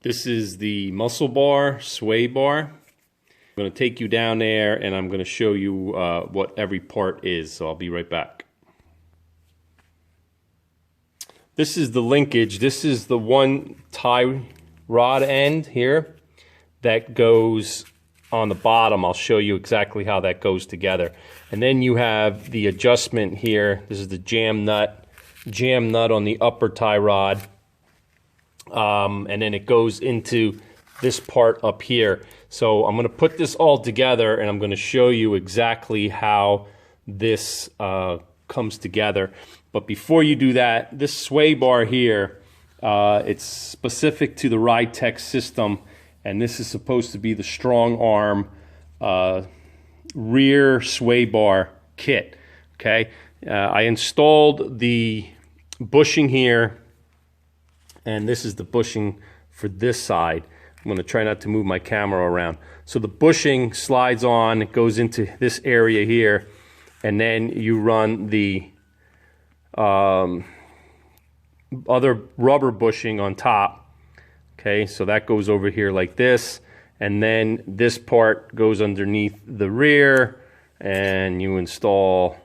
This is the muscle bar, sway bar. I'm going to take you down there and I'm going to show you what every part is, so I'll be right back. This is the linkage. This is the one tie rod end here that goes on the bottom. I'll show you exactly how that goes together. And then you have the adjustment here. This is the jam nut on the upper tie rod. And then it goes into this part up here. So I'm going to put this all together and I'm going to show you exactly how this comes together. But before you do that, this sway bar here, it's specific to the ridetech system, and this is supposed to be the strong arm rear sway bar kit. Okay, I installed the bushing here, and this is the bushing for this side. I'm going to try not to move my camera around. So the bushing slides on, it goes into this area here, and then you run the other rubber bushing on top. Okay, so that goes over here like this, and then this part goes underneath the rear, and you install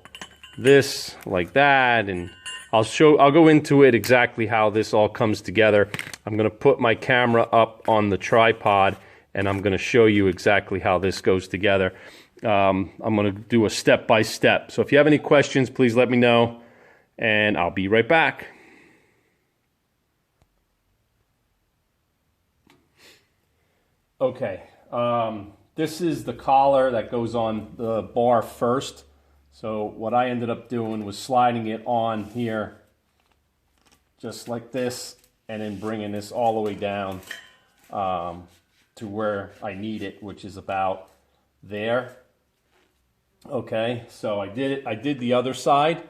this like that, and I'll go into it exactly how this all comes together. I'm going to put my camera up on the tripod and I'm going to show you exactly how this goes together. I'm going to do a step by step. So if you have any questions, please let me know and I'll be right back. Okay, this is the collar that goes on the bar first. So what I ended up doing was sliding it on here just like this and then bringing this all the way down to where I need it, which is about there. Okay, so I did the other side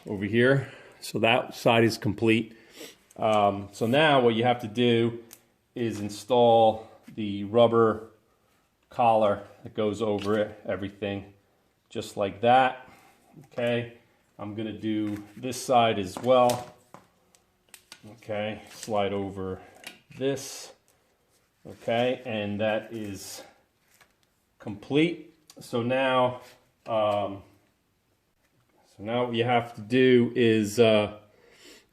over here. So that side is complete. So now what you have to do is install the rubber collar that goes over it, everything. Just like that. Okay, I'm gonna do this side as well. Okay, slide over this. Okay, and that is complete. So now what you have to do is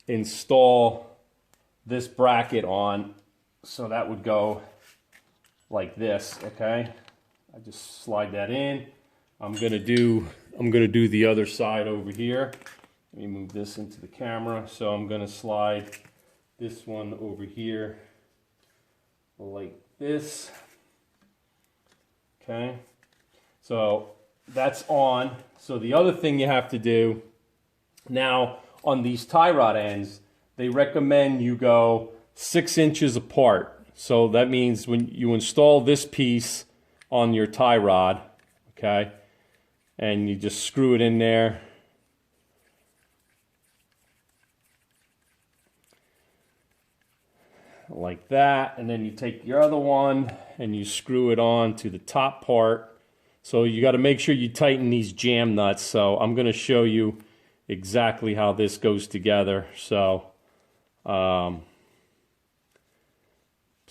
install this bracket on. So that would go like this. Okay, I just slide that in. I'm gonna do the other side over here. Let me move this into the camera. So I'm gonna slide this one over here like this. Okay, so that's on. So the other thing you have to do now on these tie rod ends, they recommend you go 6 inches apart. So that means when you install this piece on your tie rod, okay, and you just screw it in there. Like that, and then you take your other one and you screw it on to the top part. So you got to make sure you tighten these jam nuts. So I'm going to show you exactly how this goes together. So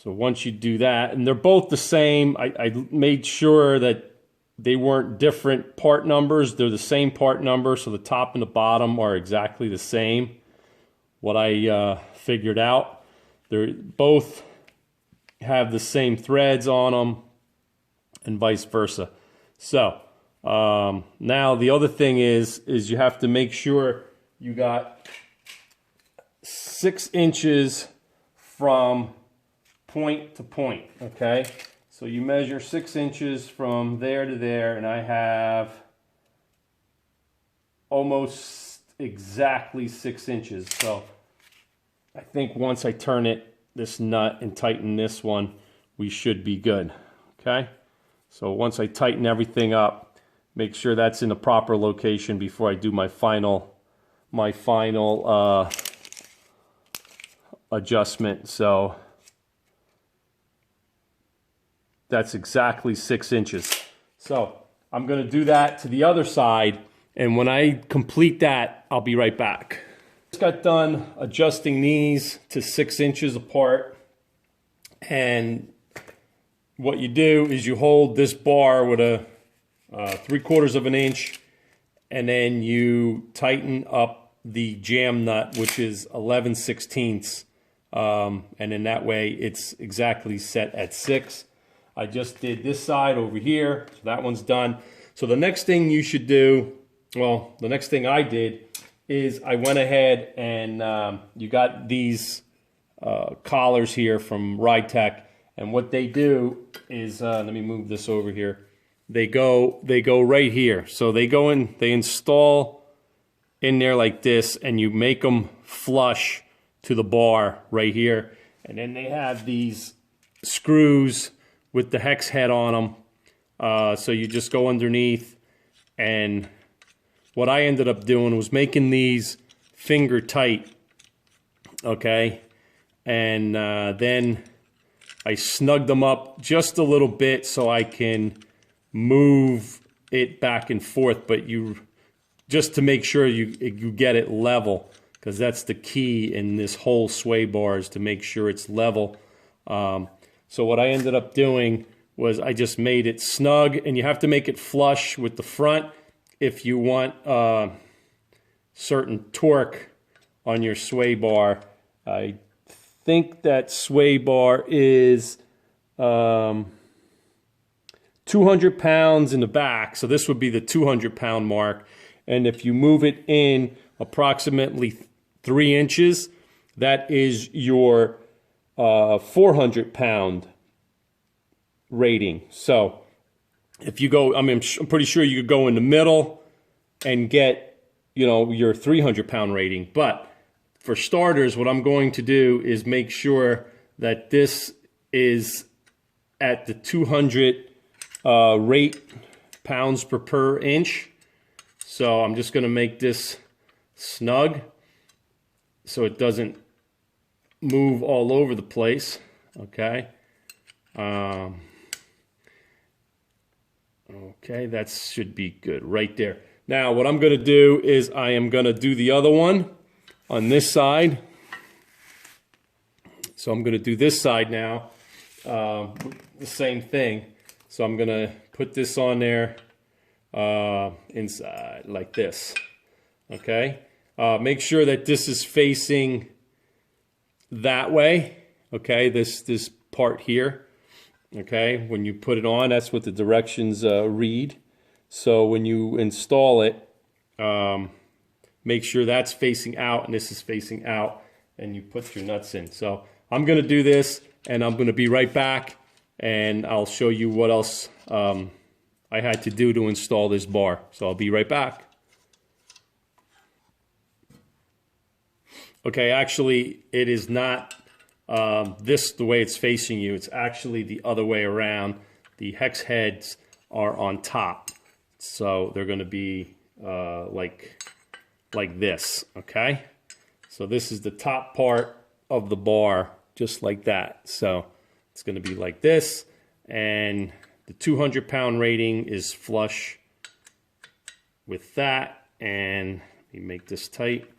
once you do that, and they're both the same, I made sure that they weren't different part numbers. They're the same part number, so the top and the bottom are exactly the same. What I figured out, they both have the same threads on them and vice versa. So now the other thing is you have to make sure you got 6 inches from point to point, okay? So you measure 6 inches from there to there, and I have almost exactly 6 inches. So I think once I turn this nut and tighten this one, we should be good, okay? So once I tighten everything up, make sure that's in the proper location before I do my final adjustment. So that's exactly 6 inches. So I'm going to do that to the other side, and when I complete that, I'll be right back. Just got done adjusting these to 6 inches apart. And what you do is you hold this bar with a 3/4 of an inch, and then you tighten up the jam nut, which is 11/16, and in that way it's exactly set at 6. I just did this side over here, so that one's done. So the next thing you should do, well, the next thing I did is I went ahead and you got these collars here from Ridetech, and what they do is, let me move this over here. They go right here. So they go in, they install in there like this, and you make them flush to the bar right here. And then they have these screws with the hex head on them. So you just go underneath, and what I ended up doing was making these finger tight, okay? And then I snugged them up just a little bit so I can move it back and forth, but just to make sure you get it level, because that's the key in this whole sway bar, is to make sure it's level. So what I ended up doing was I just made it snug, and you have to make it flush with the front if you want certain torque on your sway bar. I think that sway bar is 200 pounds in the back, so this would be the 200-pound mark. And if you move it in approximately 3 inches, that is your 400-pound rating. So if you go, I'm pretty sure you could go in the middle and get, your 300-pound rating. But for starters, what I'm going to do is make sure that this is at the 200 rate pounds per inch. So I'm just going to make this snug so it doesn't move all over the place, okay? Okay, that should be good right there. Now what I'm going to do is I am going to do the other one on this side. So I'm going to do this side now, the same thing. So I'm going to put this on there inside like this, okay? Make sure that this is facing that way, okay? This part here, okay? When you put it on, that's what the directions read. So when you install it, make sure that's facing out and this is facing out, and you put your nuts in. So I'm going to do this, and I'm going to be right back, and I'll show you what else I had to do to install this bar. So I'll be right back. Okay, actually it is not this the way it's facing you. It's actually the other way around. The hex heads are on top, so they're going to be like this, okay? So this is the top part of the bar, just like that. So it's going to be like this, and the 200-pound rating is flush with that. And let me make this tight.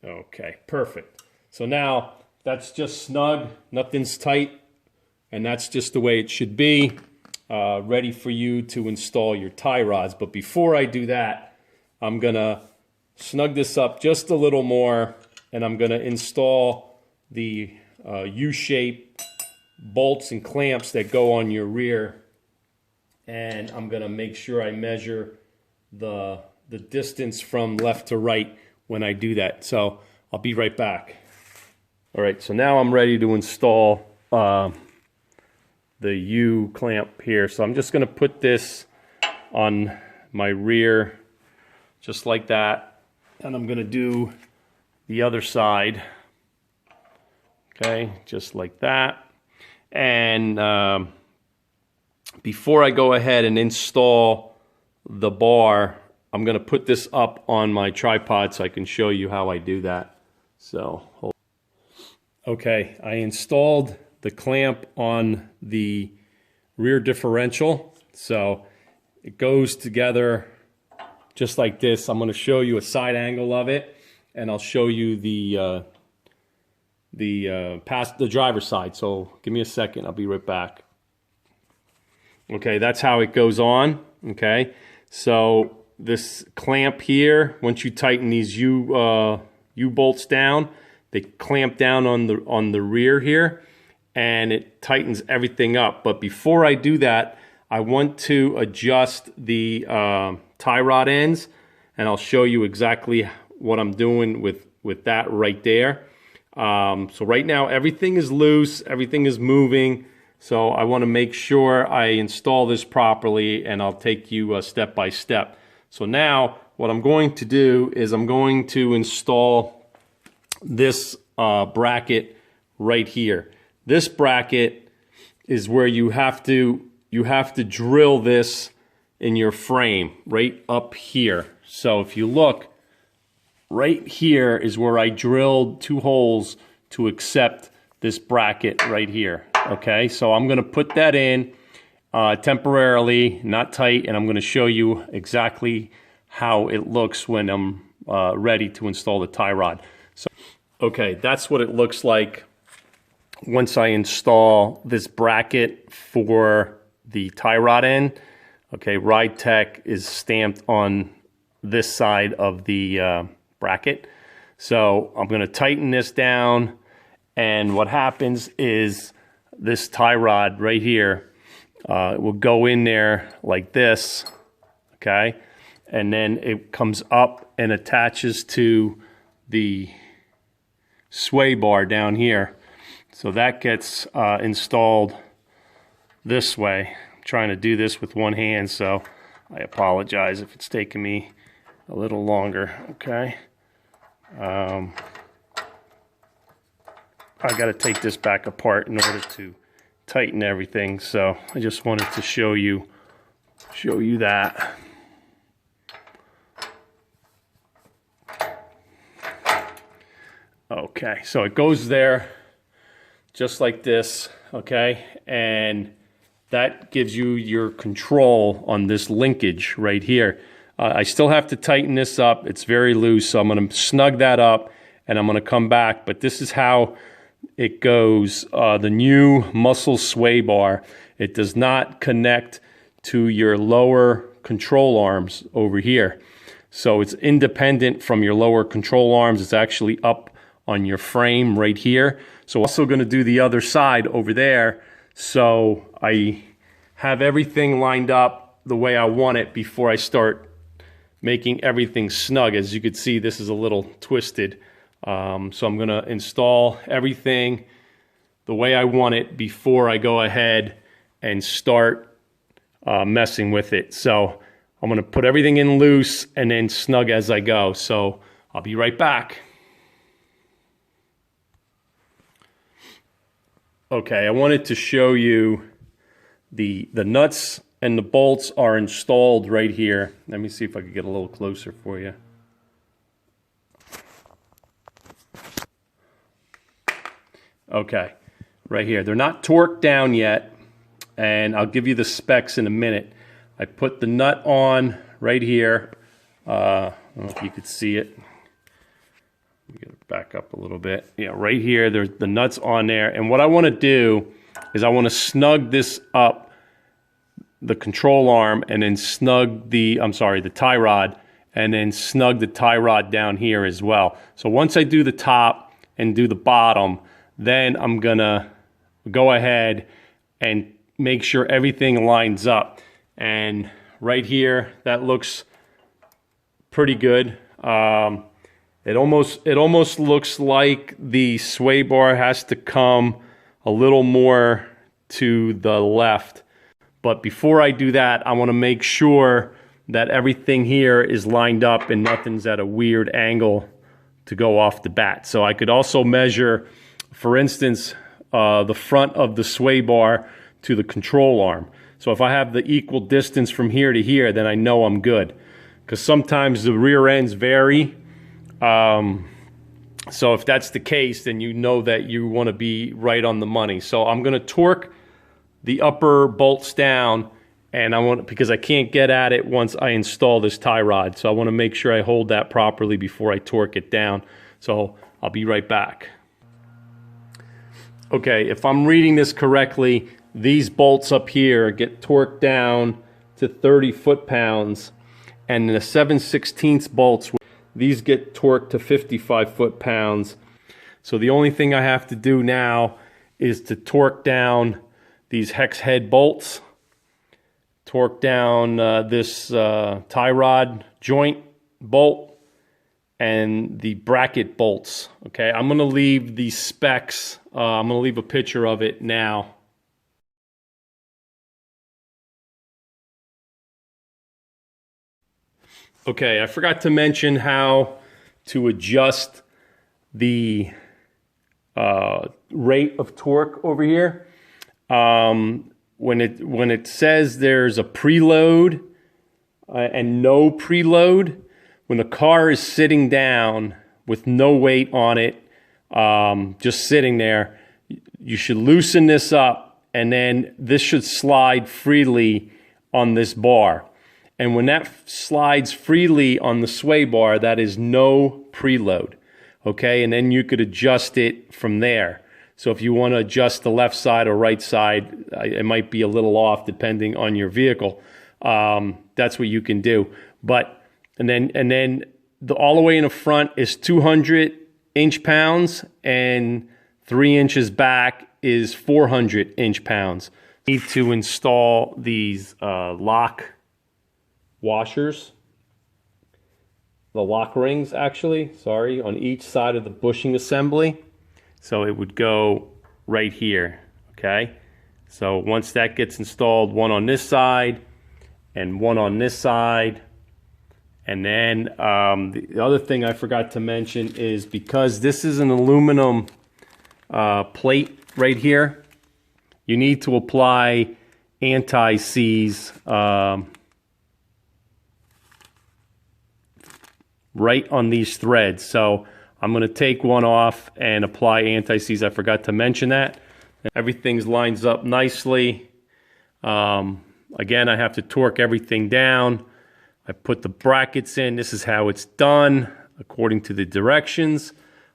Okay, perfect. So now that's just snug, nothing's tight, and that's just the way it should be, ready for you to install your tie rods. But before I do that, I'm gonna snug this up just a little more, and I'm gonna install the U-shape bolts and clamps that go on your rear, and I'm gonna make sure I measure the distance from left to right when I do that. So I'll be right back. All right, so now I'm ready to install the U clamp here. So I'm just going to put this on my rear just like that, and I'm going to do the other side, okay, just like that. And before I go ahead and install the bar, I'm going to put this up on my tripod so I can show you how I do that. So, okay, I installed the clamp on the rear differential. So it goes together just like this. I'm going to show you a side angle of it, and I'll show you the driver's side. So give me a second. I'll be right back. Okay, that's how it goes on. Okay, so this clamp here, once you tighten these U-bolts down, they clamp down on the rear here, and it tightens everything up. But before I do that, I want to adjust the tie rod ends, and I'll show you exactly what I'm doing with that right there. So right now everything is loose, everything is moving. So I want to make sure I install this properly, and I'll take you step by step. So now what I'm going to do is I'm going to install this bracket right here. This bracket is where you have to drill this in your frame right up here. So if you look, right here is where I drilled 2 holes to accept this bracket right here. Okay, so I'm going to put that in temporarily, not tight, and I'm going to show you exactly how it looks when I'm ready to install the tie rod. So, okay, that's what it looks like once I install this bracket for the tie rod end. Okay, ridetech is stamped on this side of the bracket. So I'm going to tighten this down, and what happens is this tie rod right here will go in there like this, okay, and then it comes up and attaches to the sway bar down here. So that gets installed this way. I'm trying to do this with one hand, so I apologize if it's taking me a little longer, okay. I got to take this back apart in order to tighten everything, so I just wanted to show you that. Okay, so it goes there just like this, okay, and that gives you your control on this linkage right here. I still have to tighten this up. It's very loose, so I'm going to snug that up, and I'm going to come back. But this is how it goes. The new muscle sway bar, it does not connect to your lower control arms over here. So it's independent from your lower control arms. It's actually up on your frame right here. So also going to do the other side over there. So I have everything lined up the way I want it before I start making everything snug. As you can see, this is a little twisted. So I'm going to install everything the way I want it before I go ahead and start messing with it. So I'm going to put everything in loose and then snug as I go. So I'll be right back. Okay, I wanted to show you the nuts and the bolts are installed right here. Let me see if I can get a little closer for you. Okay, right here. They're not torqued down yet, and I'll give you the specs in a minute. I put the nut on right here. I don't know if you could see it. Let me get it back up a little bit. Yeah, right here, there's the nuts on there. And what I want to do is I want to snug this up, the control arm, and then snug the tie rod, and then snug the tie rod down here as well. So once I do the top and do the bottom, then I'm gonna go ahead and make sure everything lines up. And right here, that looks pretty good. It almost looks like the sway bar has to come a little more to the left. But before I do that, I want to make sure that everything here is lined up and nothing's at a weird angle to go off the bat. So I could also measure, for instance, the front of the sway bar to the control arm. So if I have the equal distance from here to here, then I know I'm good. Because sometimes the rear ends vary. So if that's the case, then you know that you want to be right on the money. So I'm going to torque the upper bolts down, and I want, because I can't get at it once I install this tie rod. So I want to make sure I hold that properly before I torque it down. So I'll be right back. Okay, if I'm reading this correctly, these bolts up here get torqued down to 30 foot-pounds, and the 7/16 bolts, these get torqued to 55 foot-pounds. So the only thing I have to do now is to torque down these hex head bolts, torque down this tie rod joint bolt, and the bracket bolts. Okay, I'm going to leave these specs, I'm going to leave a picture of it now. Okay, I forgot to mention how to adjust the rate of torque over here. When it says there's a preload and no preload, when the car is sitting down with no weight on it, just sitting there, you should loosen this up, and then this should slide freely on this bar. And when that slides freely on the sway bar, that is no preload. Okay, and then you could adjust it from there. So if you want to adjust the left side or right side, it might be a little off depending on your vehicle. That's what you can do. But and then all the way in the front is 200 inch-pounds, and 3 inches back is 400 inch-pounds. Need to install these lock washers, the lock rings actually, sorry, on each side of the bushing assembly. So it would go right here, okay? So once that gets installed, one on this side and one on this side. And then the other thing I forgot to mention is, because this is an aluminum plate right here, you need to apply anti-seize right on these threads. So I'm going to take one off and apply anti-seize. I forgot to mention that. Everything's lines up nicely. Again, I have to torque everything down. I put the brackets in. This is how it's done according to the directions.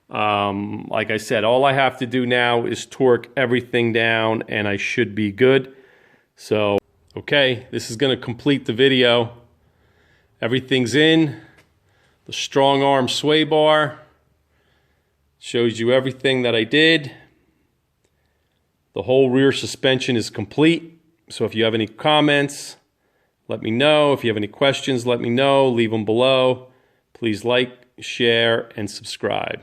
Like I said, all I have to do now is torque everything down, and I should be good. So, okay, this is going to complete the video. Everything's in. The strong arm sway bar shows you everything that I did. The whole rear suspension is complete. So if you have any comments, let me know. If you have any questions, let me know. Leave them below. Please like, share, and subscribe.